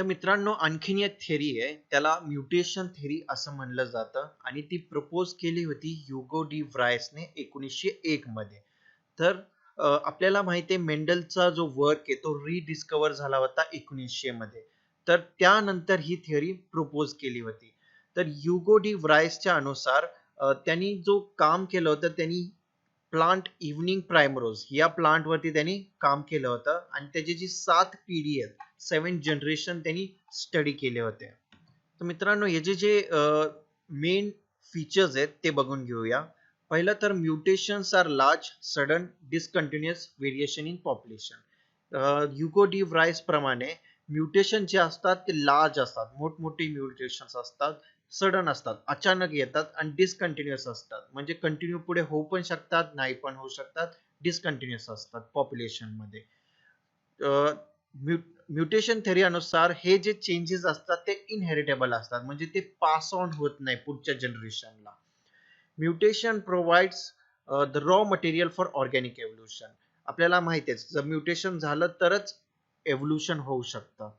तर मित्रांनो आणखीन एक थेरी आहे त्याला म्युटेशन थेरी असं म्हणलं जातं आणि ती प्रपोज केली होती ह्युगो डी व्रायसने 1901 मध्ये. तर आपल्याला माहिती आहे मेंडलचा जो वर्क आहे तो रिडिस्कवर झाला होता 1900 मध्ये. तर त्यानंतर ही थेरी प्रपोज केली होती. तर ह्युगो डी व्रायसच्या अनुसार त्यांनी जो काम केलं होतं त्यांनी प्लांट इव्हनिंग प्रायमरोज या प्लांट वरती त्यांनी काम केलं होतं आणि त्याची जी 7 पिढी आहेत 7 जनरेशन त्यांनी स्टडी केले होते. तर मित्रांनो याचे जे मेन फीचर्स आहेत ते बघून घेऊया. पहिलं तर mutations are large sudden discontinuous variation in population. Hugo de Vries प्रमाणे म्युटेशन जे असतात ते लार्ज असतात, मोठमोठी म्युटेशन्स असतात, सडन असतात, अचानक येतात आणि डिसकंटिन्युअस असतात. म्हणजे कंटिन्यू पुढे होऊ पण शकतात, नाही पण होऊ शकतात, डिसकंटिन्युअस असतात पॉप्युलेशन मध्ये. म्युटेशन थेरी अनुसार हे जे चेंजेस असतात ते इनहेरिटेबल असतात, म्हणजे ते पास ऑन होत नाही पुढच्या जनरेशनला. Mutation provides the raw material for organic evolution. आपल्याला माहिती आहे जर म्युटेशन झालं तरच एव्होल्युशन होऊ शकतं.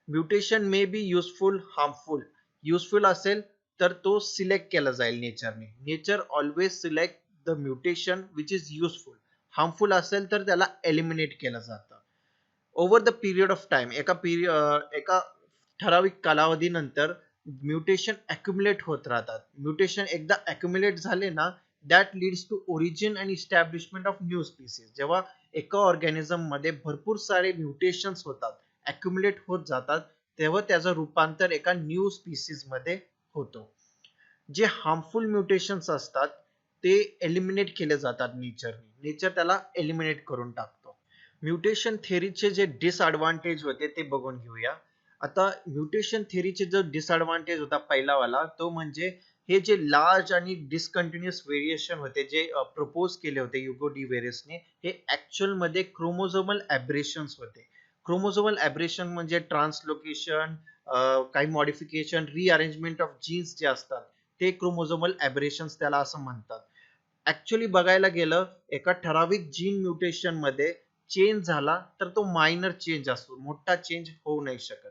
Mutation may be useful harmful. Useful असेल तर तो सिलेक्ट केला जाईल नेचरने. Nature always select the mutation which is useful. Harmful असेल तर त्याला एलिमिनेट केलं जातं. Over the period of time एका ठराविक कालावधीनंतर म्युटेशन अक्युमुलेट होत राहतात. म्युटेशन एकदा अक्युमुलेट झाले ना that leads to origin and establishment of new species. जेव्हा एका ऑर्गॅनिझम मध्ये भरपूर सारे म्युटेशन्स होतात, अक्युमुलेट होत जातात, तेव्हा त्याचं रूपांतर एका न्यू स्पीसीज मध्ये होतो. जे हार्मफुल म्युटेशन्स असतात ते एलिमिनेट केले जातात नेचरने. नेचर त्याला एलिमिनेट करून टाकतो. म्युटेशन थेरीचे जे डिसएडव्हान्टेज होते ते बघून घेऊया. आता म्युटेशन थेरीचे जो डिसएडव्हान्टेज होता पहिलावाला तो म्हणजे हे जे लार्ज आणि डिसकंटिन्युअस व्हेरिएशन होते जे प्रपोज केले होते ह्युगो डी व्हेरेसने, हे ऍक्च्युअल मध्ये क्रोमोझोमल ॲब्रेशन्स होते. क्रोमोझोमल ॲब्रेशन म्हणजे ट्रान्सलोकेशन, काही मॉडिफिकेशन, रिअरेंजमेंट ऑफ जीन्स जे असतात ते क्रोमोझोमल ॲब्रेशन्स त्याला असं म्हणतात. ऍक्च्युअली बघायला गेलं एका ठराविक जीन म्युटेशन मध्ये चेंज झाला तर तो मायनर चेंज असतो, मोठा चेंज होऊ नाही शकत.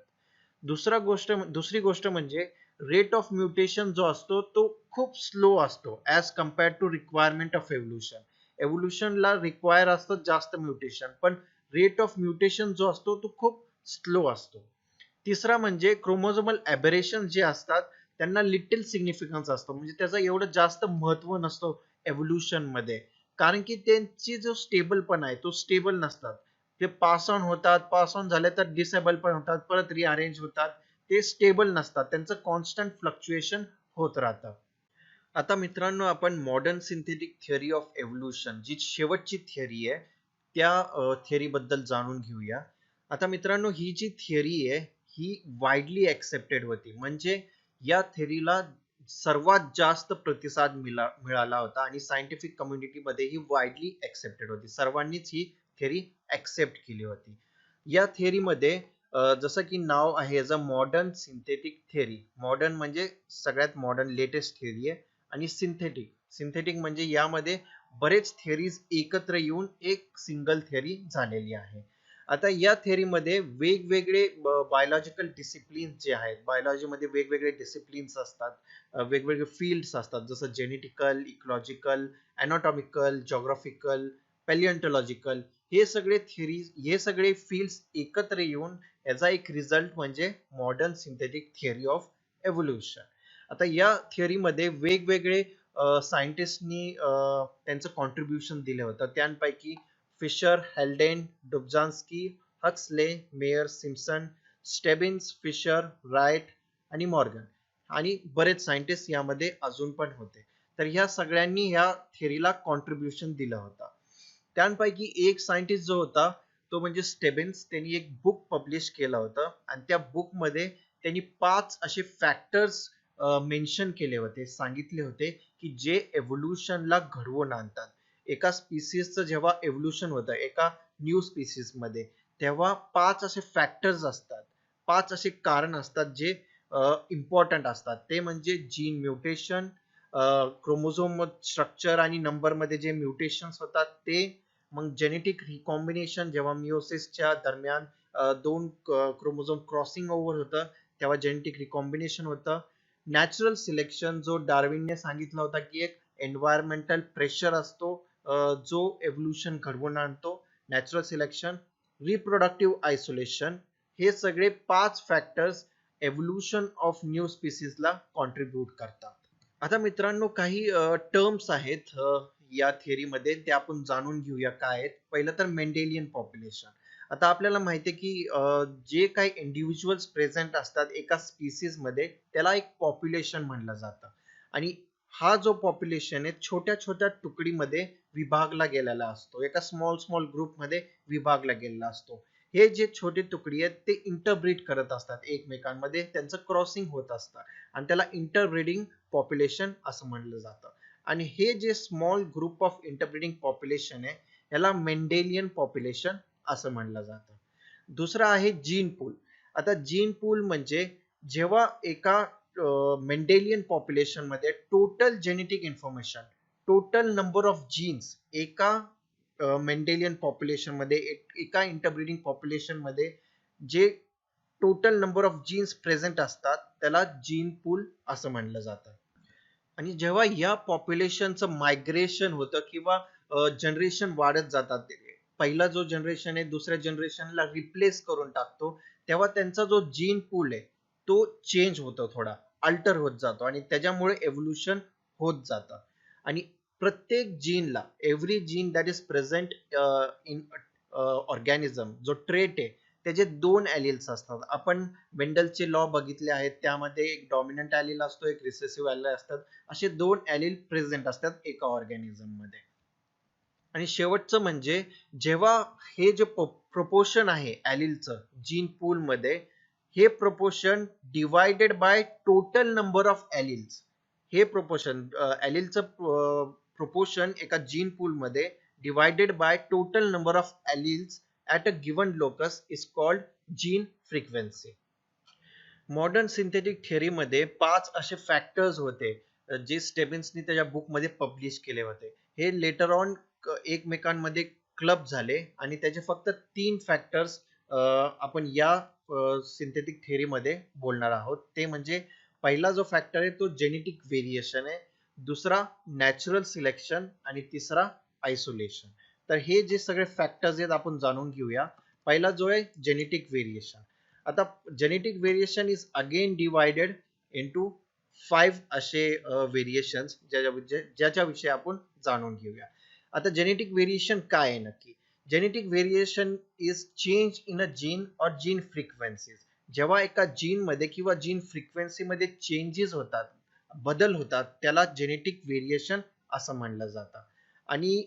दुसरी गोष्ट म्हणजे रेट ऑफ म्युटेशन जो असतो तो खूप स्लो असतो as compared to requirement of evolution. एव्होल्युशनला रिक्वायर असतं जास्त म्युटेशन, पण रेट ऑफ म्युटेशन जो असतो तो खूप स्लो असतो. तिसरा म्हणजे क्रोमोझोमल ॲबरेशन जे असतात त्यांना लिटिल सिग्निफिकन्स असतो, म्हणजे त्याचं एवढं जास्त महत्व नसतं एव्होल्युशन मध्ये, कारण की त्यांची जो स्टेबल पण आहे तो स्टेबल नसतात. ते पास ऑन होतात, पास ऑन झाले तर डिसेबल पण होतात, परत रिअरेंज होतात. ते स्टेबल नसतात, त्यांचं कॉन्स्टंट फ्लक्च्युएशन होत राहतं. आता मित्रांनो आपण modern synthetic theory of evolution जी शेवटची थिअरी आहे त्या थिअरी बद्दल जाणून घेऊया. आता मित्रांनो ही जी थिअरी आहे ही वाईडली ऍक्सेप्टेड होती, म्हणजे या थिअरीला सर्वात जास्त प्रतिसाद मिळाला होता आणि सायंटिफिक कम्युनिटीमध्ये ही वाईडली ऍक्सेप्टेड होती. सर्वांनीच ही थिअरी ऍक्सेप्ट केली होती. या थिअरीमध्ये जसं की नाव आहे याचं मॉडर्न सिंथेटिक थिअरी. मॉडर्न म्हणजे सगळ्यात मॉडर्न लेटेस्ट थिअरी आहे आणि सिंथेटिक सिंथेटिक म्हणजे यामध्ये बरेच थिअरीज एकत्र येऊन एक सिंगल थिअरी झालेली आहे. आता या थिअरीमध्ये वेगवेगळे बायोलॉजिकल डिसिप्लिन जे आहेत, बायोलॉजीमध्ये वेगवेगळे डिसिप्लिन्स असतात, वेगवेगळे फील्ड्स असतात, जसं जेनेटिकल, इकॉलॉजिकल, अॅनाटॉमिकल, जॉग्राफिकल, पॅलिओन्टॉलॉजिकल, हे सगळे फील्ड्स एकत्र येऊन याचा एक रिझल्ट म्हणजे modern synthetic theory of evolution. आता या थिअरीमध्ये वेगवेगळे सायंटिस्टनी त्यांचं कॉन्ट्रीब्युशन दिलं होतं. त्यांपैकी Fisher, Haldane, Dobzhansky, Huxley, Mayr, Simpson, Stebbins, Fisher, Wright आणि मॉर्गन आणि बरेच सायंटिस्ट यामध्ये अजून पण होते. तर ह्या सगळ्यांनी ह्या थिअरीला कॉन्ट्रीब्युशन दिलं होतं. त्यांपैकी एक सायंटिस्ट जो होता तो म्हणजे स्टेबिन्स. त्यांनी एक बुक पब्लिश केलं होतं आणि त्या बुक मध्ये त्यांनी 5 असे फॅक्टर्स मेन्शन केले होते, सांगितले होते की जे एव्होल्युशनला घडवून आणतात. एका स्पीसीजचं जेव्हा एव्होल्युशन होतं एका न्यू स्पीसीज मध्ये, तेव्हा 5 असे फॅक्टर्स असतात, 5 असे कारण असतात जे इम्पॉर्टंट असतात. ते म्हणजे जीन म्युटेशन, क्रोमोझोम स्ट्रक्चर आणि नंबर मध्ये जे म्युटेशन्स होतात ते, मग जेनेटिक रिकॉम्बिनेशन जेव्हा मिओसिसच्या दरम्यान दोन क्रोमोझोम क्रॉसिंग ओव्हर होतं, तेव्हा जेनेटिक रिकॉम्बिनेशन होतं. नॅचरल सिलेक्शन जो डार्विनने सांगितलं होता की एक एन्व्हायरमेंटल प्रेशर असतो जो एव्होल्युशन घडवून आणतो. नॅचरल सिलेक्शन, रिप्रोडक्टिव्ह आयसोलेशन, हे सगळे 5 फॅक्टर्स एव्होल्युशन ऑफ न्यू स्पीसीजला कॉन्ट्रीब्यूट करतात. आता मित्रांनो काही टर्म्स आहेत या थिअरीमध्ये, ते आपण जाणून घेऊया काय आहेत. पहिलं तर मेंडेलियन पॉप्युलेशन. आता आपल्याला माहिती आहे की जे काही इंडिव्हिज्युअल्स प्रेझेंट असतात एका स्पीसीज मध्ये त्याला एक पॉप्युलेशन म्हणलं जातं. आणि हा जो पॉप्युलेशन आहे छोट्या छोट्या तुकडीमध्ये विभागला गेलेला असतो, एका स्मॉल स्मॉल ग्रुपमध्ये विभागला गेलेला असतो. हे जे छोटे तुकडी आहेत ते इंटरब्रीड करत असतात एकमेकांमध्ये, त्यांचं क्रॉसिंग होत असतं आणि त्याला इंटरब्रीडिंग पॉप्युलेशन असं म्हणलं जातं. आणि हे जे small group of interbreeding population आहे याला मेंडेलियन पॉप्युलेशन असं म्हणलं जातं. दुसरं आहे जीन पूल. आता जीन पूल म्हणजे जेव्हा एका मेंडेलियन पॉप्युलेशन मध्ये total genetic information, total number of genes एका मेंडेलियन पॉप्युलेशन मध्ये, एका इंटरब्रीडिंग पॉप्युलेशन मध्ये जे total number of genes present असतात त्याला जीन पूल असं म्हणलं जातं. आणि जेव्हा या पॉप्युलेशनचं मायग्रेशन होतं किंवा जनरेशन वाढत जातात, पहिला जो जनरेशन आहे दुसऱ्या जनरेशनला रिप्लेस करून टाकतो, तेव्हा त्यांचा जो जीन पूल आहे तो चेंज होतो, थोडा अल्टर होत जातो आणि त्याच्यामुळे एव्होल्युशन होत जातं. आणि प्रत्येक जीनला, every gene that is present in organism, जो ट्रेट आहे त्याचे 2 ॲलिल्स असतात. आपण मेंडलचे लॉ बघितले आहेत, त्यामध्ये एक डॉमिनंट ॲलिल असतो, एक रिसेसिव्ह ॲलिल असतात. असे 2 ॲलिल प्रेझेंट असतात एका ऑर्गॅनिझम मध्ये. आणि शेवटचं म्हणजे जेव्हा हे जे प्रपोर्शन आहे ॲलिलचं जीन पूल मध्ये, हे proportion divided by total number of alleles, हे प्रपोर्शन ॲलिलचं प्रपोर्शन एका जीन पूल मध्ये divided by total number of alleles at a given locus is called gene frequency. Modern synthetic theory मध्ये 5 असे factors होते जे स्टेबिन्सनी त्याच्या बुक मध्ये पब्लिश केले होते. हे लेटर ऑन एकमेकांमध्ये क्लब झाले आणि त्याचे फक्त 3 फॅक्टर्स आपण या सिंथेटिक थिअरी मध्ये बोलणार आहोत. ते म्हणजे पहिला जो फॅक्टर आहे तो जेनेटिक व्हेरिएशन आहे, दुसरा नॅचरल सिलेक्शन आणि तिसरा आयसोलेशन. तर हे जे सगळे फॅक्टर्स आहेत आपण जाणून घेऊया. पहिला जो आहे जेनेटिक व्हेरिएशन. आता genetic variation is again divided into 5 असे व्हेरिएशन्स ज्याच्या विषयी आपण जाणून घेऊया. आता जेनेटिक व्हेरिएशन काय आहे नक्की? Genetic variation is change in a gene और जीन फ्रिक्वेन्सीज. जेव्हा एका जीन मध्ये किंवा जीन फ्रिक्वेन्सी मध्ये चेंजेस होतात, बदल होतात, त्याला जेनेटिक व्हेरिएशन असं म्हणलं जातं. आणि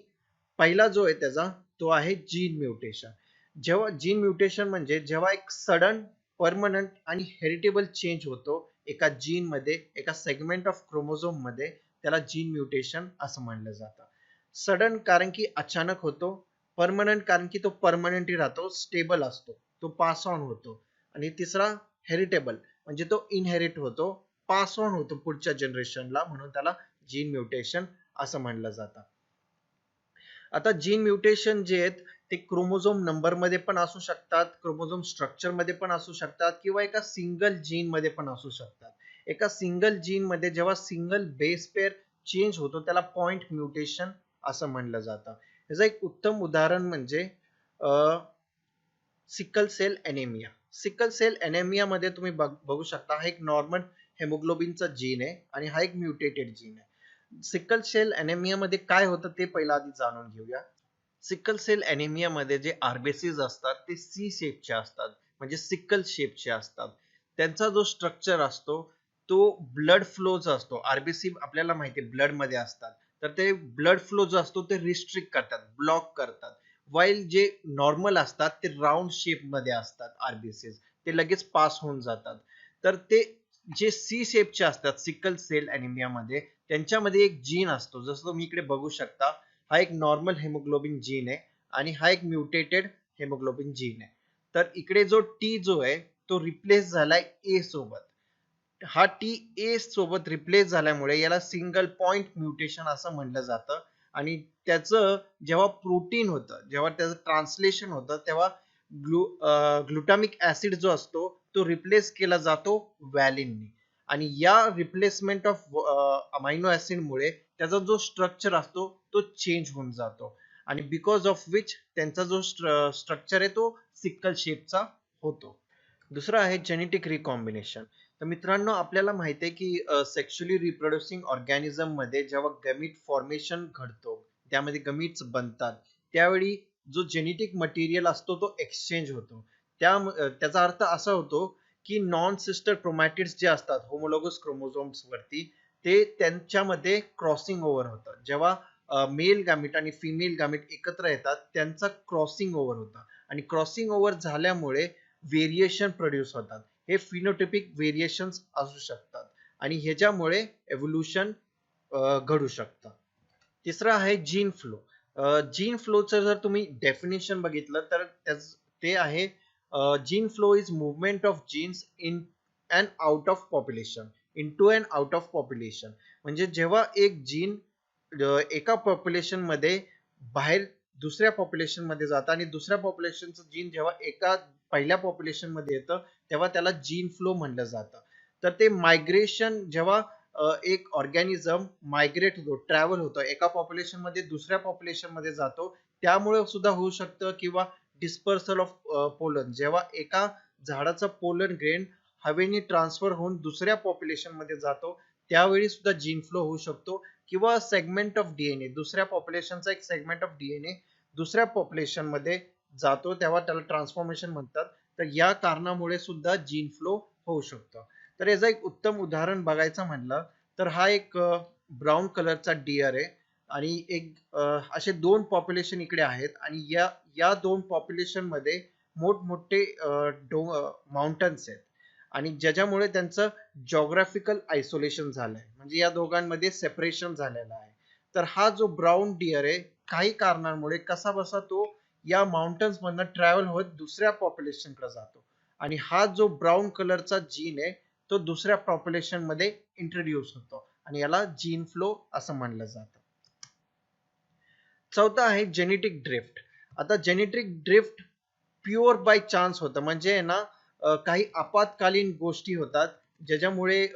पहिला जो आहे त्याचा तो आहे जीन म्युटेशन. जेव्हा जीन म्युटेशन म्हणजे जेव्हा एक सडन, परमनंट आणि हेरिटेबल चेंज होतो एका जीन मध्ये, एका सेगमेंट ऑफ क्रोमोझोम मध्ये, त्याला जीन म्युटेशन असं म्हणलं जातं. सडन कारण की अचानक होतो, परमनंट कारण की तो परमनंटली राहतो, स्टेबल असतो, तो पास ऑन होतो. आणि तिसरा हेरिटेबल म्हणजे तो इनहेरिट होतो, पास ऑन होतो पुढच्या जनरेशनला, म्हणून त्याला जीन म्युटेशन असं म्हणलं जातं. आता जीन म्युटेशन जे आहेत ते क्रोमोझोम नंबर मध्ये पण असू शकतात, क्रोमोझोम स्ट्रक्चर मध्ये पण असू शकतात, किंवा एका सिंगल जीन मध्ये पण असू शकतात. एका सिंगल जीन मध्ये जेव्हा सिंगल बेस पेअर चेंज होतो त्याला पॉइंट म्युटेशन असं म्हणलं जातं. याचं एक उत्तम उदाहरण म्हणजे sickle cell anaemia. Sickle cell anaemia मध्ये तुम्ही बघू शकता, हा एक नॉर्मल हेमोग्लोबिनचा जीन आहे आणि हा एक म्युटेटेड जीन आहे. सिकल सेल एनेमिया मध्ये काय होतं ते पहिला आधी जाणून घेऊया. सिकल सेल एनेमिया मध्ये जे आरबीसीज असतात ते सी शेपचे असतात, म्हणजे सिकल शेपचे असतात. त्यांचा जो स्ट्रक्चर असतो तो ब्लड फ्लोचा असतो. आरबीसी आपल्याला माहिती आहे ब्लड मध्ये असतात, तर ते ब्लड फ्लो जो असतो ते रिस्ट्रिक्ट करतात, ब्लॉक करतात. वाईल जे नॉर्मल असतात ते राऊंड शेप मध्ये असतात आरबीसीज, ते लगेच पास होऊन जातात. तर ते जे सी शेपचे असतात सिकल सेल एनिमिया मध्ये, त्यांच्यामध्ये एक जीन असतो, जसं तुम्ही इकडे बघू शकता. हा एक नॉर्मल हेमोग्लोबिन जीन आहे आणि हा एक म्युटेटेड हेमोग्लोबिन जीन आहे. तर इकडे जो टी जो आहे तो रिप्लेस झालाय ए सोबत. हा टी ए सोबत रिप्लेस झाल्यामुळे याला सिंगल पॉइंट म्युटेशन असं म्हणलं जातं. आणि त्याचं जेव्हा प्रोटीन होतं, जेव्हा त्याचं ट्रान्सलेशन होतं, तेव्हा ग्लुटामिक ऍसिड जो असतो तो रिप्लेस केला जातो व्हॅलिनने, आणि या रिप्लेसमेंट ऑफ अमायनो ऍसिड मुळे त्याचा जो स्ट्रक्चर असतो तो चेंज होऊन जातो, आणि बिकॉज ऑफ विच त्यांचा जो स्ट्रक्चर आहे तो सिकल शेपचा होतो. दुसरं आहे जेनेटिक रिकॉम्बिनेशन. तर मित्रांनो, आपल्याला माहिती आहे की सेक्शुअली रिप्रोड्युसिंग ऑर्गॅनिझम मध्ये जेव्हा गमीट फॉर्मेशन घडतो, त्यामध्ये गमीट्स बनतात, त्यावेळी जो जेनेटिक मटेरियल असतो तो एक्सचेंज होतो. त्याचा अर्थ असा होतो की नॉन सिस्टर क्रोमॅटिड्स जे असतात होमोलॉगस क्रोमोझोम्स वरती, ते त्यांच्यामध्ये क्रॉसिंग ओव्हर होतं. जेव्हा मेल गॅमिट आणि फिमेल गॅमिट एकत्र येतात त्यांचा क्रॉसिंग ओव्हर होतं, आणि क्रॉसिंग ओव्हर झाल्यामुळे व्हेरिएशन प्रोड्यूस होतात. हे फिनोटिपिक व्हेरिएशन्स असू शकतात, आणि ह्याच्यामुळे एव्होल्युशन घडू शकतं. तिसरं आहे जीन फ्लो. जीन फ्लोचं जर तुम्ही डेफिनेशन बघितलं तर ते आहे gene flow is movement of genes in and out of population, into and out of population. म्हणजे जेव्हा एक जीन एका पॉप्युलेशन मध्ये बाहेर दुसऱ्या पॉप्युलेशन मध्ये जातं, आणि दुसऱ्या पॉप्युलेशनचं जीन जेव्हा एका पहिल्या पॉप्युलेशन मध्ये येतं तेव्हा त्याला जीन फ्लो म्हणलं जातं. तर ते मायग्रेशन जेव्हा एक ऑर्गॅनिझम मायग्रेट होतो, ट्रॅव्हल होतो, एका पॉप्युलेशन मध्ये दुसऱ्या पॉप्युलेशन मध्ये जातो, त्यामुळे सुद्धा होऊ शकतं. किंवा डिस्पर्सल ऑफ पोलन, जेव्हा एका झाडाचा पोलन ग्रेन हवेने ट्रान्सफर होऊन दुसऱ्या पॉप्युलेशन मध्ये जातो, त्यावेळी सुद्धा जीन फ्लो होऊ शकतो. किंवा सेगमेंट ऑफ डीएनए, दुसऱ्या पॉप्युलेशनचा एक सेगमेंट ऑफ डीएनए दुसऱ्या पॉप्युलेशन मध्ये जातो, तेव्हा त्याला ट्रान्सफॉर्मेशन म्हणतात. तर या कारणामुळे सुद्धा जीन फ्लो होऊ शकतो. तर याचं एक उत्तम उदाहरण बघायचं म्हणलं तर हा एक ब्राऊन कलरचा डिअर आहे, आणि एक असे दोन पॉप्युलेशन इकडे आहेत, आणि या दोन पॉप्युलेशन मध्ये मोठमोठे माउंटन्स आहेत, आणि ज्याच्यामुळे त्यांचं जॉग्राफिकल आयसोलेशन झालंय, म्हणजे या दोघांमध्ये सेपरेशन झालेलं आहे. तर हा जो ब्राऊन डिअर आहे काही कारणांमुळे कसा बसा तो या माउंटन्स मधनं ट्रॅव्हल होत दुसऱ्या पॉप्युलेशन कडे जातो, आणि हा जो ब्राऊन कलरचा जीन आहे तो दुसऱ्या पॉप्युलेशन मध्ये इंट्रोड्यूस होतो, आणि याला जीन फ्लो असं म्हणलं जातं. चौथा आहे जेनेटिक ड्रिफ्ट. आता genetic drift pure by chance होतं, म्हणजे ना काही आपत्कालीन गोष्टी होतात ज्याच्यामुळे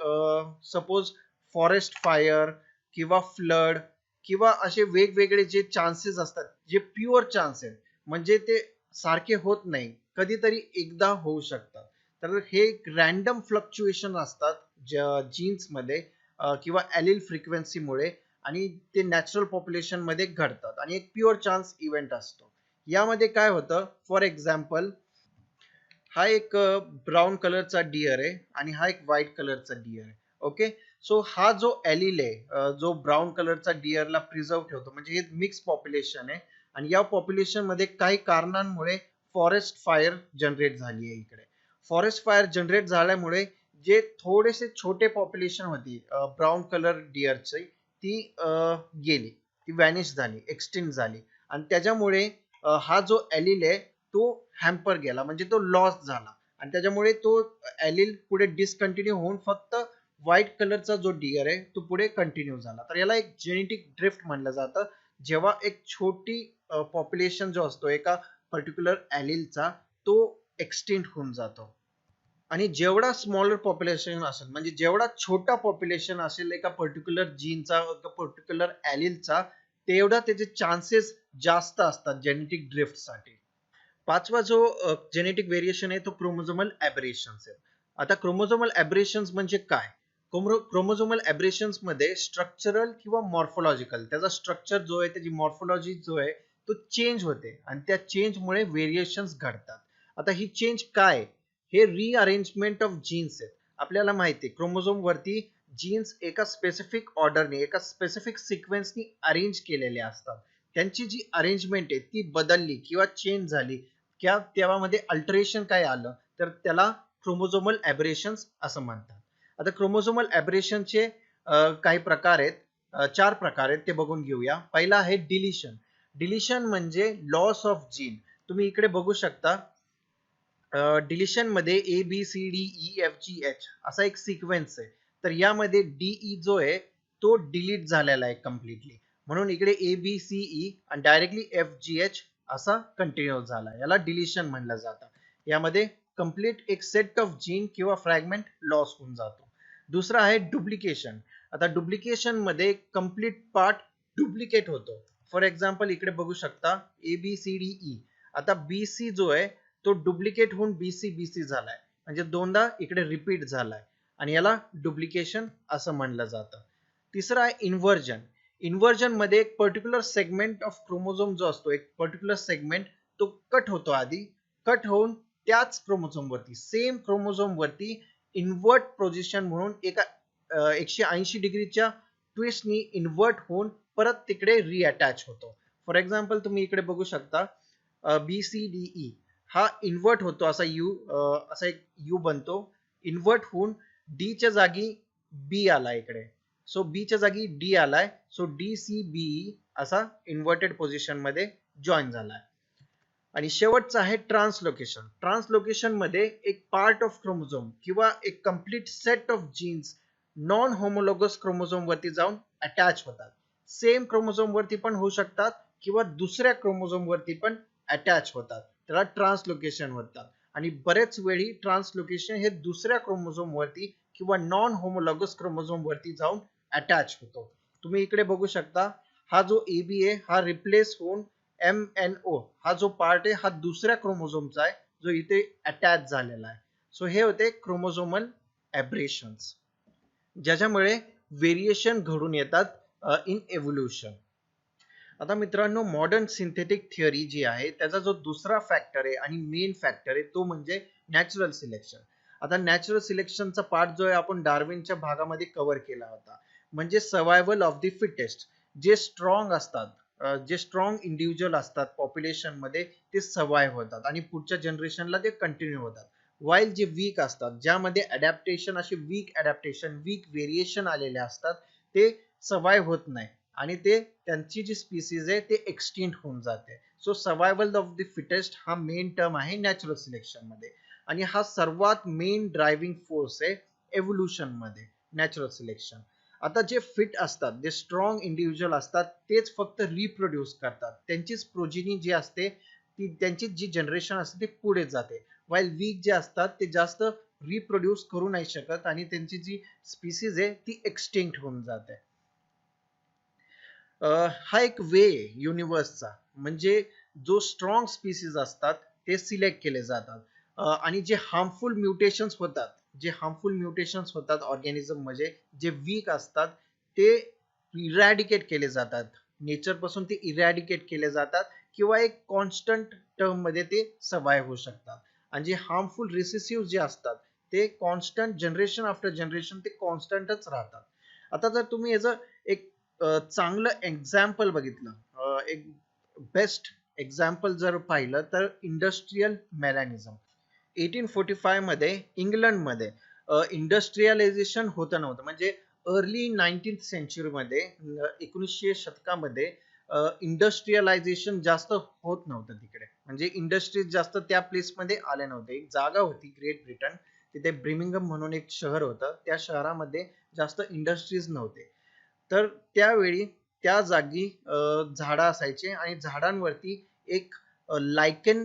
सपोज फॉरेस्ट फायर किंवा फ्लड किंवा असे वेगवेगळे जे चान्सेस असतात जे प्युअर चान्स आहेत, म्हणजे ते सारखे होत नाही, कधीतरी एकदा होऊ शकतात. तर हे रॅन्डम फ्लक्च्युएशन असतात जीन्स मध्ये किंवा ॲलील फ्रिक्वेन्सीमुळे, आणि ते नॅचरल पॉप्युलेशन मध्ये घडतात, आणि एक प्युअर चान्स इव्हेंट असतो. यामध्ये काय होतं, फॉर एक्झाम्पल हा एक ब्राऊन कलरचा डिअर आहे आणि हा एक व्हाईट कलरचा डिअर आहे. ओके, सो हा जो एलील आहे जो ब्राऊन कलरचा डिअरला प्रिझर्व ठेवतो, म्हणजे हे मिक्स पॉप्युलेशन आहे, आणि या पॉप्युलेशन मध्ये काही कारणांमुळे फॉरेस्ट फायर जनरेट झाली आहे. इकडे फॉरेस्ट फायर जनरेट झाल्यामुळे जे थोडेसे छोटे पॉप्युलेशन होती ब्राऊन कलर डिअरची, ती गेली, ती व्हॅनिश झाली, एक्सटिंक्ट झाली, आणि त्याच्यामुळे हा जो एलील आहे तो हॅम्पर गेला, म्हणजे तो लॉस झाला, आणि त्याच्यामुळे तो एलील पुढे डिसकंटिन्यू होऊन फक्त व्हाईट कलरचा जो डिअर आहे तो पुढे कंटिन्यू झाला. तर याला एक जेनेटिक ड्रिफ्ट म्हणलं जातं, जेव्हा एक छोटी पॉप्युलेशन जो असतो एका पर्टिक्युलर एलीलचा तो एक्सटिंक्ट होऊन जातो, आणि जेवढा स्मॉलर पॉप्युलेशन असेल, म्हणजे जेवढा छोटा पॉप्युलेशन असेल एका पर्टिक्युलर जीनचा एका पर्टिक्युलर एलीलचा, तेवढा त्याचे चान्सेस जास्त असतात जेनेटिक ड्रिफ्ट साठी. पाचवा जो जेनेटिक व्हेरिएशन आहे तो क्रोमोझोमल ॲबरेशन्स आहे. आता क्रोमोझोमल ॲबरेशन्स म्हणजे काय? क्रोमोझोमल ॲबरेशन्स मध्ये स्ट्रक्चरल किंवा मॉर्फोलॉजिकल, त्याचा स्ट्रक्चर जो आहे त्याची मॉर्फोलॉजी जो आहे तो चेंज होते, आणि त्या चेंजमुळे व्हेरिएशन्स घडतात. आता ही चेंज काय? हे रिअरेंजमेंट ऑफ जीन्स आहेत. आपल्याला माहिती आहे क्रोमोझोम वरती जीन्स एका स्पेसिफिक ऑर्डरने एका स्पेसिफिक सिक्वेन्सनी अरेंज केलेले असतात. त्यांची जी अरेंजमेंट आहे ती बदलली किंवा चेंज झाली, तेव्हामध्ये अल्टरेशन काय आलं, तर त्याला क्रोमोझोमल ॲबरेशन्स असं म्हणतात. आता क्रोमोझोमल ॲबरेशनचे काही प्रकार आहेत, 4 प्रकार आहेत, ते बघून घेऊया. पहिला आहे डिलिशन. डिलिशन म्हणजे लॉस ऑफ जीन. तुम्ही इकडे बघू शकता डिलिशन मध्ये A B C D E F G H असा एक सिक्वेन्स आहे, तर यामध्ये डीई जो आहे तो डिलीट झालेला आहे कम्प्लिटली, म्हणून इकडे ए बी सी ई आणि डायरेक्टली एफ जी एच असा कंटिन्यू झाला, याला डिलिशन म्हणलं जातं. यामध्ये कंप्लीट एक सेट ऑफ जीन किंवा फ्रॅगमेंट लॉस होऊन जातो. दुसरा आहे डुप्लिकेशन. आता डुप्लिकेशन मध्ये कंप्लीट पार्ट डुप्लिकेट होतो. फॉर एक्झाम्पल इकडे बघू शकता ABCDE. आता BC जो आहे तो डुप्लिकेट होऊन BC झालाय, म्हणजे दोनदा इकडे रिपीट झालाय आणि याला डुप्लिकेशन असं म्हणलं जातं. तिसरा आहे इन्व्हर्जन. इन्व्हर्जन मध्ये एक पर्टिक्युलर सेगमेंट ऑफ क्रोमोझोम जो असतो, एक पर्टिक्युलर सेगमेंट तो कट होतो, आधी कट होऊन त्याच क्रोमोझोम वरती, सेम क्रोमोझोम वरती इन्व्हर्ट पोझिशन म्हणून एका 180 डिग्रीच्या ट्विस्टनी इन्व्हर्ट होऊन परत तिकडे रिअटॅच होतो. फॉर एक्झाम्पल तुम्ही इकडे बघू शकता BCDE हा इन्व्हर्ट होतो, असा एक U बनतो, इन्व्हर्ट होऊन D च्या जागी B आला इकडे, सो B च्या जागी D आलाय, सो DCBE असा इन्व्हर्टेड पोझिशन मध्ये जॉईन झालाय. आणि शेवटचा आहे ट्रान्सलोकेशन. ट्रान्सलोकेशन मध्ये एक पार्ट ऑफ क्रोमोझोम किंवा एक complete set of genes non homologous chromosome वरती जाऊन अटॅच होतात. सेम क्रोमोझोम वरती पण होऊ शकतात किंवा दुसऱ्या क्रोमोझोम वरती पण अटॅच होतात, त्याला ट्रान्सलोकेशन होतात. आणि बरेच वेळी ट्रान्सलोकेशन हे दुसऱ्या क्रोमोझोम वरती किंवा नॉन होमोलॉगस क्रोमोझोम वरती जाऊन अटॅच होतो. तुम्ही इकडे बघू शकता हा जो AB आहे हा रिप्लेस होऊन MNO हा जो पार्ट आहे हा दुसऱ्या क्रोमोझोमचा आहे जो इथे अटॅच झालेला आहे. सो हे होते क्रोमोझोमल एब्रेशन्स, ज्याच्यामुळे व्हेरिएशन घडून येतात इन एव्होल्युशन. आता मित्रांनो, मॉडर्न सिंथेटिक थिअरी जी आहे त्याचा जो दुसरा फॅक्टर आहे आणि मेन फॅक्टर आहे तो म्हणजे नॅचरल सिलेक्शन. आता नॅचरल सिलेक्शनचा पार्ट जो आहे आपण डार्विनच्या भागामध्ये कव्हर केला होता, म्हणजे सर्वायवल ऑफ द फिटेस्ट. जे स्ट्रॉंग असतात, जे स्ट्रॉंग इंडिव्हिज्युअल असतात पॉप्युलेशन मध्ये ते सर्वाइव्ह होतात आणि पुढच्या जनरेशनला ते कंटिन्यू होतात. वाईल जे वीक असतात, ज्यामध्ये अडॅप्टेशन असे वीक अडॅप्टेशन वीक व्हेरिएशन आलेले असतात, ते सर्वाइव्ह होत नाही आणि ते त्यांची जी स्पीसीज आहे ते एक्सटिंक्ट होऊन जाते. So survival of the fittest हा मेन टर्म आहे नॅचरल सिलेक्शन मध्ये आणि हा सर्वात मेन ड्रायव्हिंग फोर्स आहे एव्होल्युशन मध्ये, नॅचरल सिलेक्शन. आता जे फिट असतात, जे स्ट्रॉंग इंडिव्हिज्युअल असतात तेच फक्त रिप्रोड्यूस करतात, त्यांचीच प्रोजिनी जी असते ती त्यांची जी जनरेशन असते ते पुढे जाते. वाईल वीक जे असतात ते जास्त रिप्रोड्यूस करू नाही शकत आणि त्यांची जी स्पीसीज आहे ती एक्सटिंक्ट होऊन जाते. हा एक वे युनिवर्सचा, म्हणजे जो स्ट्रॉंग स्पीसीज असतात ते सिलेक्ट केले जातात आणि जे हार्मफुल म्युटेशन्स होतात, जे हार्मफुल म्युटेशन्स होतात ऑर्गॅनिझम मध्ये, जे वीक असतात ते इरॅडिकेट केले जातात, नेचर पासून ते इरॅडिकेट केले जातात किंवा एक कॉन्स्टंट टर्म मध्ये ते सर्वाइव्ह होऊ शकतात. आणि जे हार्मफुल रिसेसिव्ह जे असतात ते कॉन्स्टंट जनरेशन आफ्टर जनरेशन ते कॉन्स्टंटच राहतात. आता जर तुम्ही याचं एक चांगलं एक्झाम्पल बघितलं, एक बेस्ट एक्झाम्पल जर पाहिलं तर इंडस्ट्रियल मेलॅनिझम. 1845 मध्ये इंग्लंडमध्ये इंडस्ट्रियलायझेशन होतं नव्हतं, म्हणजे अर्ली 19th सेंचुरी मध्ये 1900 शतकामध्ये इंडस्ट्रियलायझेशन जास्त होत नव्हतं तिकडे, म्हणजे इंडस्ट्रीज जास्त त्या प्लेस मध्ये आल्या नव्हत्या. एक जागा होती ग्रेट ब्रिटन, तिथे ब्रिमिंगम म्हणून एक शहर होतं, त्या शहरामध्ये जास्त इंडस्ट्रीज नव्हते. तर त्यावेळी त्या जागी झाडं असायचे आणि झाडांवरती एक लायकेन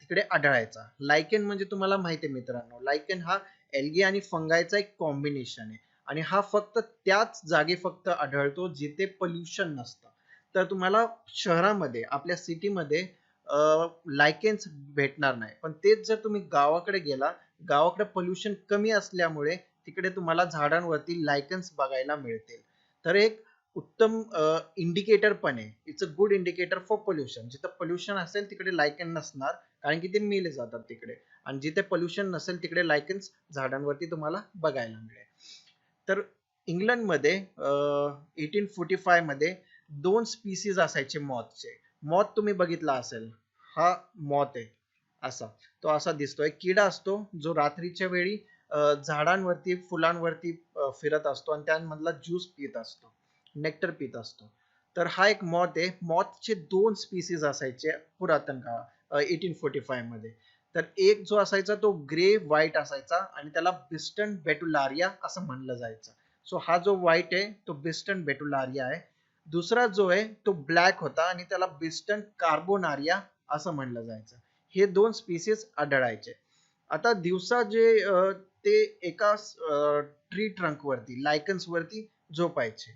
तिकडे आढळायचा. लायकेन म्हणजे तुम्हाला माहिती आहे मित्रांनो, लायकेन हा एल्गी आणि फंगायचा एक कॉम्बिनेशन आहे आणि हा फक्त त्याच जागी फक्त आढळतो जिथे पोल्युशन नसतं. तर तुम्हाला शहरामध्ये आपल्या सिटीमध्ये लायकेन्स भेटणार नाही, पण तेच जर तुम्ही गावाकडे गेला, गावाकडे पोल्युशन कमी असल्यामुळे तिकडे तुम्हाला झाडांवरती लायकेन्स बघायला मिळतील. तर एक उत्तम इंडिकेटर पण आहे, it's a good indicator for pollution. जिथे पोल्युशन असेल तिकडे लायकेन नसणार, कारण की ते मेले जातात तिकडे, आणि जिथे पोल्युशन नसेल तिकडे लायकेन्स झाडांवरती तुम्हाला बघायला मिळेल. तर इंग्लंडमध्ये 1845 मध्ये 2 स्पीसीज असायचे मॉथचे. मॉथ तुम्ही बघितला असेल, हा मॉथ आहे असा, तो असा दिसतोय, किडा असतो जो रात्रीच्या वेळी झाडांवरती फुलांवरती फिरत असतो आणि त्यामधला ज्यूस पित असतो, नेक्टर पित असतो. तर हा एक मॉथ आहे. मॉथचे 2 स्पीसीज असायचे पुरातन काळात 1845 मध्ये. तर एक जो असायचा तो ग्रे व्हाईट असायचा आणि त्याला बिस्टन बेटुलारिया असं म्हणलं जायचं. सो हा जो व्हाईट आहे तो बिस्टन बेटुलारिया आहे दुसरा जो आहे तो ब्लॅक होता आणि त्याला बिस्टन कार्बोनारिया असं म्हणलं जायचं. हे दोन स्पीसीज आढळायचे. आता दिवसा जे ते एका ट्री ट्रंक वरती लायकन्स वरती झोपायचे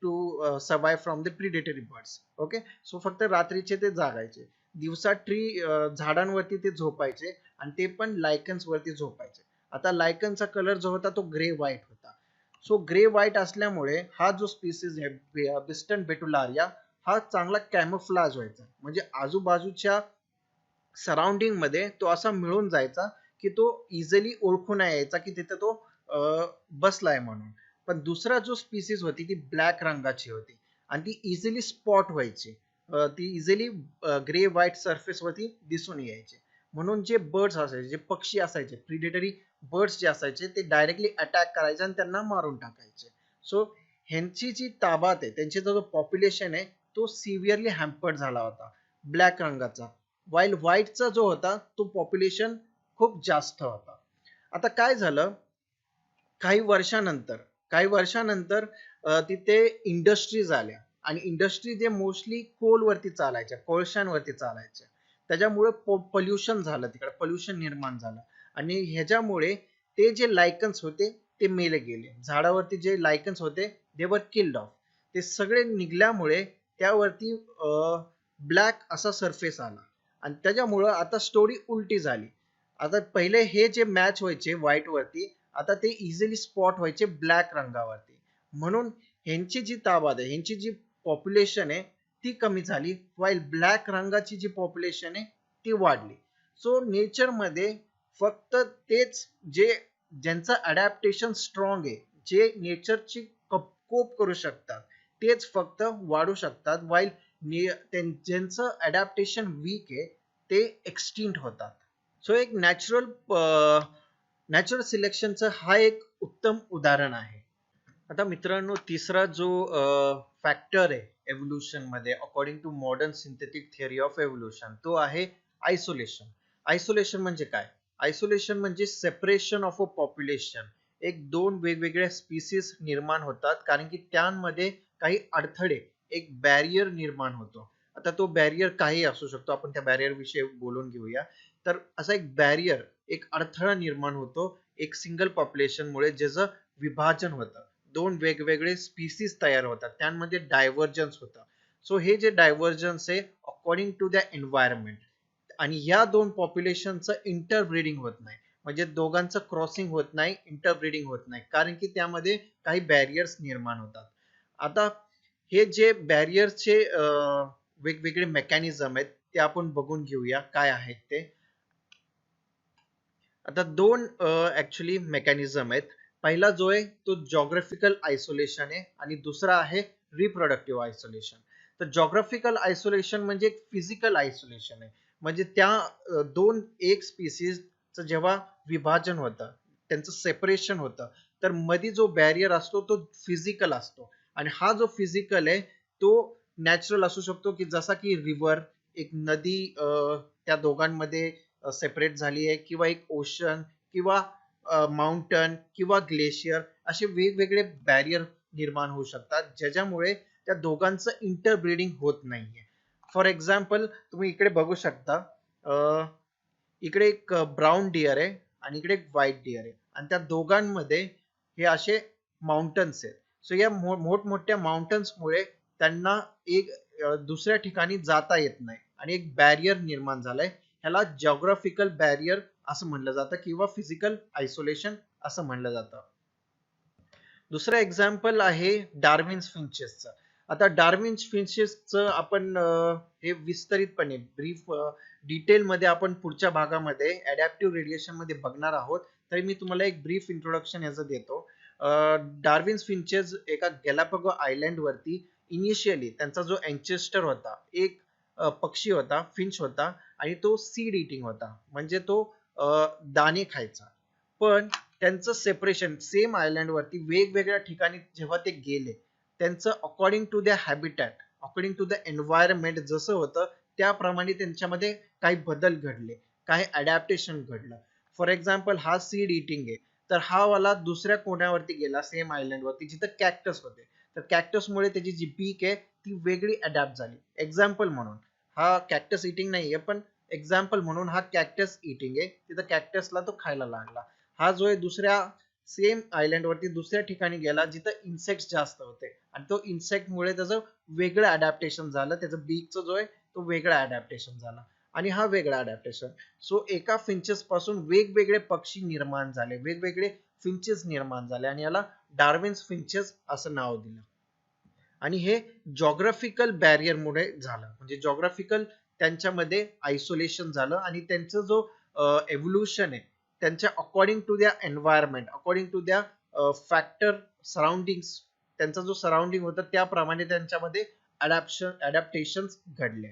to survive from the predatory birds. Okay, so फक्त रात्रीचे ते जागायचे. दिवसा ट्री झाडांवरती ते झोपायचे आणि ते पण लायकन्स वरती झोपायचे. आता लायकनचा कलर जो होता तो ग्रे व्हाईट होता. सो ग्रे व्हाईट असल्यामुळे हा जो स्पीसीज आहे बिस्टन बेटुलारिया हा चांगला कॅमोफ्लाज व्हायचा, म्हणजे आजूबाजूच्या सराउंडिंग मध्ये तो असा मिळून जायचा की तो इझिली ओळखू नाही यायचा की तिथे तो बसलाय म्हणून. पण दुसरा जो स्पीसीज होती ती ब्लॅक रंगाची होती आणि ती इझिली स्पॉट व्हायची. ती इझिली ग्रे व्हाईट सरफेस वरती दिसून यायचे. म्हणून जे बर्ड्स असायचे, जे पक्षी असायचे, प्रिडेटरी बर्ड्स जे असायचे ते डायरेक्टली अटॅक करायचे आणि त्यांना मारून टाकायचे. सो ह्यांची जी ताबात आहे, त्यांची जो पॉप्युलेशन आहे तो सिव्हिअरली हॅम्पर्ड झाला होता ब्लॅक रंगाचा. वाईल व्हाईटचा जो होता तो पॉप्युलेशन खूप जास्त होता. आता काय झालं, काही वर्षानंतर तिथे इंडस्ट्रीज आल्या आणि इंडस्ट्री जे मोस्टली कोलवरती चालायच्या, कोळशांवरती चालायच्या. त्याच्यामुळे पोल्युशन झालं, तिकडे पोल्युशन निर्माण झालं आणि ह्याच्यामुळे ते जे लायकन्स होते ते मेले गेले. झाडावरती जे लायकन्स होते दे वर किल्ड ऑफ. ते सगळे निघल्यामुळे त्यावरती ब्लॅक असा सरफेस आला आणि त्याच्यामुळं आता स्टोरी उलटी झाली. आता पहिले हे जे मॅच व्हायचे व्हाईट वरती, आता ते इझिली स्पॉट व्हायचे ब्लॅक रंगावरती. म्हणून ह्यांची जी ताबाद आहे, ह्यांची जी पॉप्युलेशन आहे ती कमी झाली, वाईल ब्लॅक रंगाची जी पॉप्युलेशन आहे ती वाढली. सो नेचर मध्ये फक्त तेच जे ज्यांचं अडॅप्टेशन स्ट्रॉंग आहे, जे नेचरची कोप करू शकतात तेच फक्त वाढू शकतात, वाईल ज्यांचं अडॅप्टेशन वीक आहे ते एक्सटिंक्ट होतात. सो एक नॅचरल सिलेक्शनचं हा एक उत्तम उदाहरण आहे. आता मित्रांनो, तिसरा जो फॅक्टर आहे एव्होल्युशन मध्ये according to modern synthetic theory of evolution तो आहे आयसोलेशन. आयसोलेशन म्हणजे काय? आयसोलेशन म्हणजे सेपरेशन ऑफ अ पॉप्युलेशन. एक दोन वेगवेगळ्या स्पीसीज निर्माण होतात कारण की त्यांमध्ये काही अडथळे, एक बॅरियर निर्माण होतो. आता तो बॅरियर काही असू शकतो, आपण त्या बॅरियर विषयी बोलून घेऊया. तर असा एक बॅरियर, एक अडथळा निर्माण होतो एक सिंगल पॉप्युलेशन मुळे, ज्याचं विभाजन होतं, दोन वेगवेगळे स्पीसीज तयार होतात, त्यांमध्ये डायव्हर्जन्स होतं. सो हे जे डायव्हर्जन्स आहे अकॉर्डिंग टू द एन्व्हायरमेंट, आणि या दोन पॉप्युलेशनचं इंटरब्रीडिंग होत नाही, म्हणजे दोघांचं क्रॉसिंग होत नाही, इंटरब्रीडिंग होत नाही, कारण की त्यामध्ये काही बॅरियर्स निर्माण होतात. आता हे जे बॅरियरचे वेगवेगळे मेकॅनिझम आहेत ते आपण बघून घेऊया काय आहेत ते. आता दोन ऍक्च्युली मेकॅनिझम आहेत. पहिला जो आहे तो जॉग्राफिकल आयसोलेशन आहे आणि दुसरा आहे रिप्रोडक्टिव्ह आयसोलेशन. तर जॉग्राफिकल आयसोलेशन म्हणजे एक फिजिकल आयसोलेशन आहे, म्हणजे त्या दोन एक स्पीसीजचं जेव्हा विभाजन होतं, त्यांचं सेपरेशन होतं, तर मध्ये जो बॅरियर असतो तो फिजिकल असतो. आणि हा जो फिजिकल आहे तो नॅचरल असू शकतो, की जसा की रिव्हर, एक नदी त्या दोघांमध्ये सेपरेट झाली आहे, किंवा एक ओशन, किंवा माउंटन, किंवा ग्लेशियर, असे वेगवेगळे बॅरियर निर्माण होऊ शकतात ज्याच्यामुळे त्या दोघांचं इंटरब्रीडिंग होत नाहीये. फॉर एक्झाम्पल तुम्ही इकडे बघू शकता, इकडे एक ब्राऊन डिअर आहे आणि इकडे एक व्हाईट डिअर आहे आणि त्या दोघांमध्ये हे असे माउंटन्स आहेत. सो या मोठमोठ्या माउंटन्स मुळे त्यांना एक दुसऱ्या ठिकाणी जाता येत नाही आणि एक बॅरियर निर्माण झालाय. ह्याला जॉग्राफिकल बॅरियर असं म्हणलं जातं किंवा फिजिकल आयसोलेशन असं म्हणलं जातं. दुसरं एक्झाम्पल आहे डार्विन्स फिंचेसचं. आता डार्विन्स फिंचेसचं आपण हे विस्तरितपणे ब्रीफ डिटेल मध्ये आपण पुढच्या भागामध्ये अडॅप्टिव्ह रेडिएशन मध्ये बघणार आहोत. तरी मी तुम्हाला एक ब्रीफ इंट्रोडक्शन याचं देतो. डार्विन्स फिंचेस एका गॅलापागो आयलँड वरती इनिशियली त्यांचा जो एन्चेस्टर होता, एक पक्षी होता, फिंच होता, आणि तो सीड इटिंग होता, म्हणजे तो दाणे खायचा. पण त्यांचं सेपरेशन सेम आयलँड वरती वेगवेगळ्या ठिकाणी जेव्हा ते गेले, त्यांचं according to the habitat, according to the environment जसं होतं त्याप्रमाणे त्यांच्यामध्ये काही बदल घडले, काही अडॅप्टेशन घडलं. फॉर एक्झाम्पल हा सीड इटिंग आहे, तर हा वाला दुसऱ्या कोण्यावरती गेला सेम आयलँड वरती जिथं कॅक्टस होते, तर कॅक्टसमुळे त्याची जी पीक आहे ती वेगळी अडॅप्ट झाली. एक्झाम्पल म्हणून हा कॅक्टस इटिंग नाहीये, पण एक्झाम्पल म्हणून हा कॅक्टस इटिंग आहे. तिथं कॅक्टसला तो खायला लागला. हा जो आहे दुसऱ्या सेम आयलंड वरती दुसऱ्या ठिकाणी गेला जिथं इन्सेक्ट जास्त होते आणि तो इन्सेक्ट मुळे त्याचं वेगळं अडॅप्टेशन झालं. त्याचं बीकचं जो आहे तो वेगळा अडॅप्टेशन झाला आणि हा वेगळा अडॅप्टेशन. सो एका फिंचेस पासून वेगवेगळे पक्षी निर्माण झाले, वेगवेगळे फिंचेस निर्माण झाले आणि याला डार्विन्स फिंचेस असं नाव दिलं. आणि हे जॉग्राफिकल बॅरियर मुळे झालं, म्हणजे जॉग्राफिकल त्यांच्यामध्ये आयसोलेशन झालं आणि त्यांचा जो एव्होल्युशन आहे त्यांच्या अकॉर्डिंग टू द्या एन्व्हायरमेंट, अकॉर्डिंग टू द्या फॅक्टर सराउंडिंग्स, त्यांचा जो सराउंडिंग होता त्याप्रमाणे त्यांच्यामध्ये अडॅप्टेशन घडले.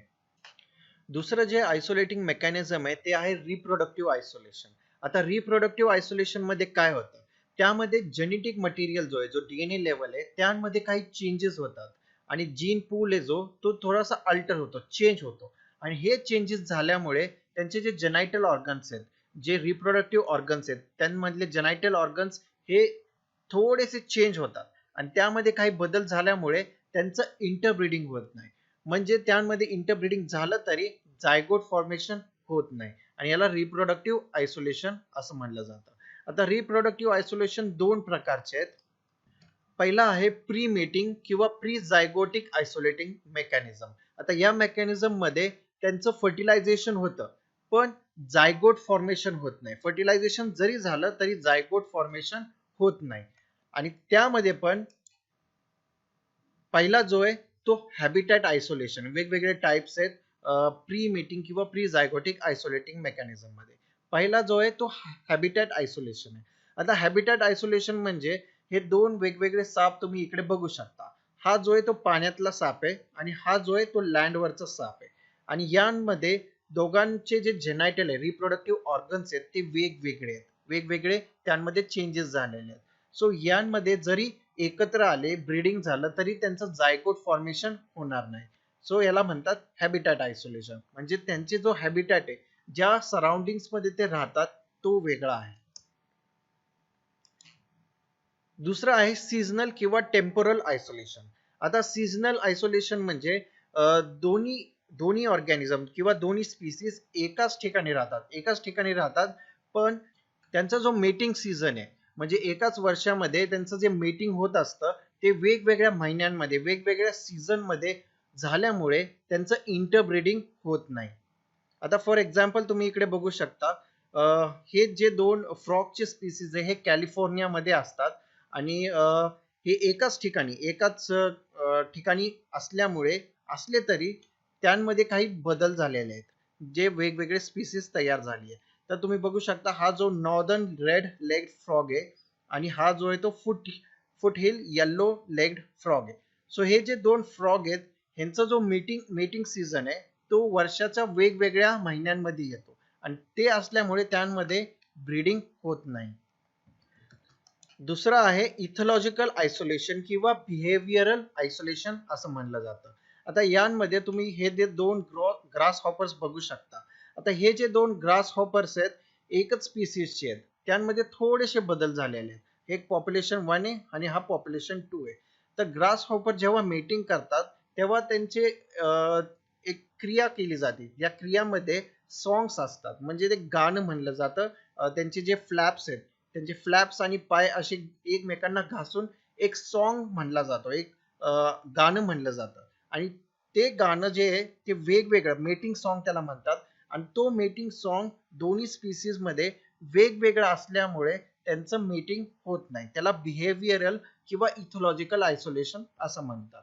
दुसरं जे आयसोलेटिंग मेकॅनिझम आहे ते आहे रिप्रोडक्टिव्ह आयसोलेशन. आता रिप्रोडक्टिव्ह आयसोलेशन मध्ये काय होतं, त्यामध्ये जेनेटिक मटेरियल जो आहे, जो डीएनए लेवल आहे त्यामध्ये काही चेंजेस होतात आणि जीन पूल आहे जो तो थोडासा अल्टर होतो, चेंज होतो आणि हे चेंजेस झाल्यामुळे त्यांचे जे जेनायटल ऑर्गन्स आहेत, जे रिप्रोडक्टिव्ह ऑर्गन्स आहेत त्यांमधले जेनायटल ऑर्गन्स हे थोडेसे चेंज होतात आणि त्यामध्ये काही बदल झाल्यामुळे त्यांचं इंटरब्रीडिंग होत नाही. म्हणजे त्यामध्ये इंटरब्रीडिंग झालं तरी जायगोट फॉर्मेशन होत नाही आणि याला रिप्रोडक्टिव्ह आयसोलेशन असं म्हणलं जातं. आता रिप्रोडक्टिव्ह आयसोलेशन दोन प्रकारचे आहेत. पहिला आहे प्री मेटिंग किंवा प्री जायगोटिक आयसोलेटिंग मेकॅनिझम. आता या मेकॅनिझम मध्ये त्यांचं फर्टिलायझेशन होतं पण जायगोट फॉर्मेशन होत नाही. फर्टिलायझेशन जरी झालं तरी जायगोट फॉर्मेशन होत नाही आणि त्यामध्ये पण पहिला जो आहे तो हॅबिटॅट आयसोलेशन. वेगवेगळे टाइप्स आहेत प्री मीटिंग किंवा प्री जायगोटिक आयसोलेटिंग मेकॅनिझम मध्ये. पहिला जो आहे तो हॅबिटॅट आयसोलेशन आहे. आता हॅबिटॅट आयसोलेशन म्हणजे हे दोन वेगवेगळे साप तुम्ही इकडे बघू शकता. हा जो आहे तो पाण्यातला साप आहे आणि हा जो आहे तो लँडवरचा साप आहे आणि यांमध्ये दोघांचे जे जेनायटल आहे, रिप्रोडक्टिव्ह ऑर्गन्स आहेत ते वेगवेगळे आहेत, वेगवेगळे त्यांमध्ये चेंजेस झालेले आहेत. सो यांमध्ये जरी एकत्र आले, ब्रीडिंग झालं तरी त्यांचं जायगोट फॉर्मेशन होणार नाही. सो याला म्हणतात हॅबिटॅट आयसोलेशन. म्हणजे त्यांचे जो हॅबिटॅट आहे, ज्या सराउंडिंग्स मध्ये ते राहतात तो वेगळा आहे. दुसरं आहे सीझनल किंवा टेम्पोरल आयसोलेशन. आता सीझनल आयसोलेशन म्हणजे दोन्ही दोन्ही ऑर्गॅनिझम किंवा दोन्ही स्पीसीज एकाच ठिकाणी राहतात पण त्यांचा जो मेटिंग सीझन आहे, म्हणजे एकाच वर्षामध्ये त्यांचं जे मेटिंग होत असतं ते वेगवेगळ्या महिन्यांमध्ये वेगवेगळ्या सीझन मध्ये झाल्यामुळे त्यांचं इंटरब्रीडिंग होत नाही. आता फॉर एक्झाम्पल तुम्ही इकडे बघू शकता, हे जे दोन फ्रॉगचे स्पीसीज आहे हे कॅलिफोर्नियामध्ये असतात आणि हे एकाच ठिकाणी असल्यामुळे असले तरी त्यांमध्ये काही बदल झालेले आहेत जे वेगवेगळे स्पीसीज तयार झाली आहे. तर तुम्ही बघू शकता हा जो नॉर्दर्न रेड लेग्ड फ्रॉग आहे आणि हा जो आहे तो foot hill yellow legged frog आहे. सो हे जे दोन फ्रॉग आहेत ह्यांचा जो मीटिंग सीझन आहे तो वर्षाच्या वेगवेगळ्या महिन्यांमध्ये येतो आणि ते असल्यामुळे त्यांमध्ये ब्रीडिंग होत नाही. दुसरा आहे इथॉलॉजिकल आयसोलेशन किंवा बिहेवियरल आयसोलेशन असं म्हणलं जातं. आता यांमध्ये तुम्ही हे जे दोन ग्रास हॉपर्स बघू शकता. आता हे जे दोन ग्रास हॉपर्स आहेत एकच स्पीसीजचे आहेत, त्यांमध्ये थोडेसे बदल झालेले आहेत. एक पॉप्युलेशन 1 आहे आणि हा पॉप्युलेशन 2 आहे. तर ग्रास हॉपर जेव्हा मेटिंग करतात तेव्हा त्यांचे एक क्रिया केली जाते. या क्रियामध्ये सॉंग्स असतात, म्हणजे ते गाणं म्हणलं जातं. त्यांचे जे फ्लॅप्स आहेत त्यांचे फ्लॅप्स आणि पाय असे एकमेकांना घासून एक सॉन्ग म्हणला जातो, एक गाणं म्हणलं जातं आणि ते गाणं जे आहे ते वेगवेगळं मेटिंग सॉन्ग त्याला म्हणतात आणि तो मेटिंग सॉन्ग दोन्ही स्पीसीज मध्ये वेगवेगळा असल्यामुळे त्यांचं मेटिंग होत नाही. त्याला बिहेवियरल किंवा इथॉलॉजिकल आयसोलेशन असं म्हणतात.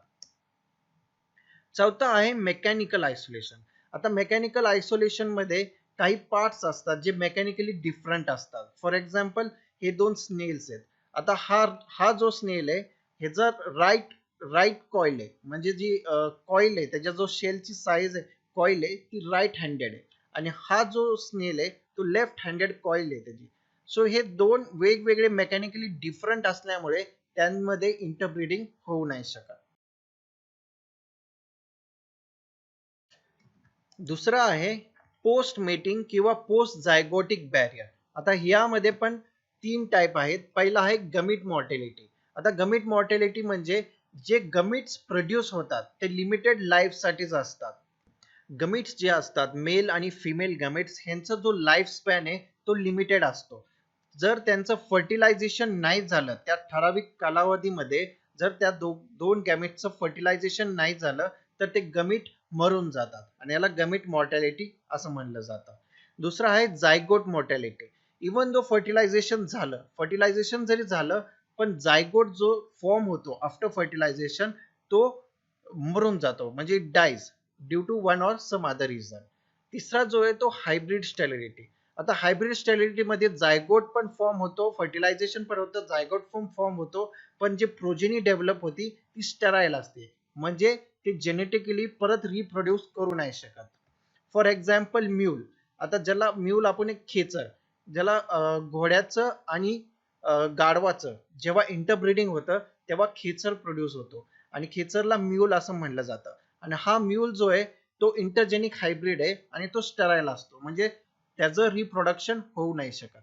चौथा आहे मेकॅनिकल आयसोलेशन. आता मेकॅनिकल आयसोलेशन मध्ये काही पार्ट्स असतात जे मेकॅनिकली डिफरंट असतात. फॉर एक्झाम्पल हे दोन स्नेल्स आहेत. आता हा जो स्नेल आहे हे जर राईट कॉइल आहे, म्हणजे जी कॉइल आहे त्याच्या जो शेलची साईज आहे कॉइल आहे ती राईट हँडेड आहे आणि हा जो स्नेल आहे तो लेफ्ट हँडेड कॉइल आहे त्याची. सो हे दोन वेगवेगळे मेकॅनिकली डिफरंट असल्यामुळे त्यांमध्ये इंटरब्रीडिंग होऊ नाही शकत. दुसरा आहे पोस्ट मेटिंग किंवा पोस्ट जायगोटिक बॅरियर. आता यामध्ये पण तीन टाइप आहेत. पहिला आहे गमिट मॉर्टेलिटी. आता गमिट मॉर्टेलिटी म्हणजे जे गमिट्स प्रोड्यूस होतात ते लिमिटेड लाईफ साठीच असतात. गमिट्स जे असतात मेल आणि फिमेल गमिट्स ह्यांचा जो लाईफ स्पॅन आहे तो लिमिटेड असतो. जर त्यांचं फर्टिलायझेशन नाही झालं त्या ठराविक कालावधीमध्ये, जर त्या दोन गॅमेटचं फर्टिलायझेशन नाही झालं तर ते गमिट मरून जातात आणि याला गमिट मॉर्टॅलिटी असं म्हणलं जातं. दुसरं आहे zygote mortality. Even though fertilization जरी झालं पण जायगोट जो फॉर्म होतो आफ्टर फर्टिलायझेशन तो मरून जातो म्हणजे dies due to one or some other reason. तिसरा जो आहे तो हायब्रिड स्टेरिलिटी. आता हायब्रिड स्टेरिलिटी मध्ये जायगोट पण फॉर्म होतो, फर्टिलायझेशन पण होतं, जायगोट फॉर्म होतो, पण जे प्रोजेनी डेव्हलप होती ती स्टेराईल असते, म्हणजे ते जेनेटिकली परत रिप्रोड्यूस करू नाही शकत. For example mule. आता ज्याला म्यूल आपण एक खेचर, ज्याला घोड्याचं आणि गाढवाचं जेव्हा इंटरब्रीडिंग होतं तेव्हा खेचर प्रोड्यूस होतो आणि खेचरला म्यूल असं म्हणलं जातं. आणि हा म्यूल जो आहे तो इंटरजेनिक हायब्रिड आहे आणि तो स्टेराईल असतो, म्हणजे त्याचं रिप्रोडक्शन होऊ नाही शकत.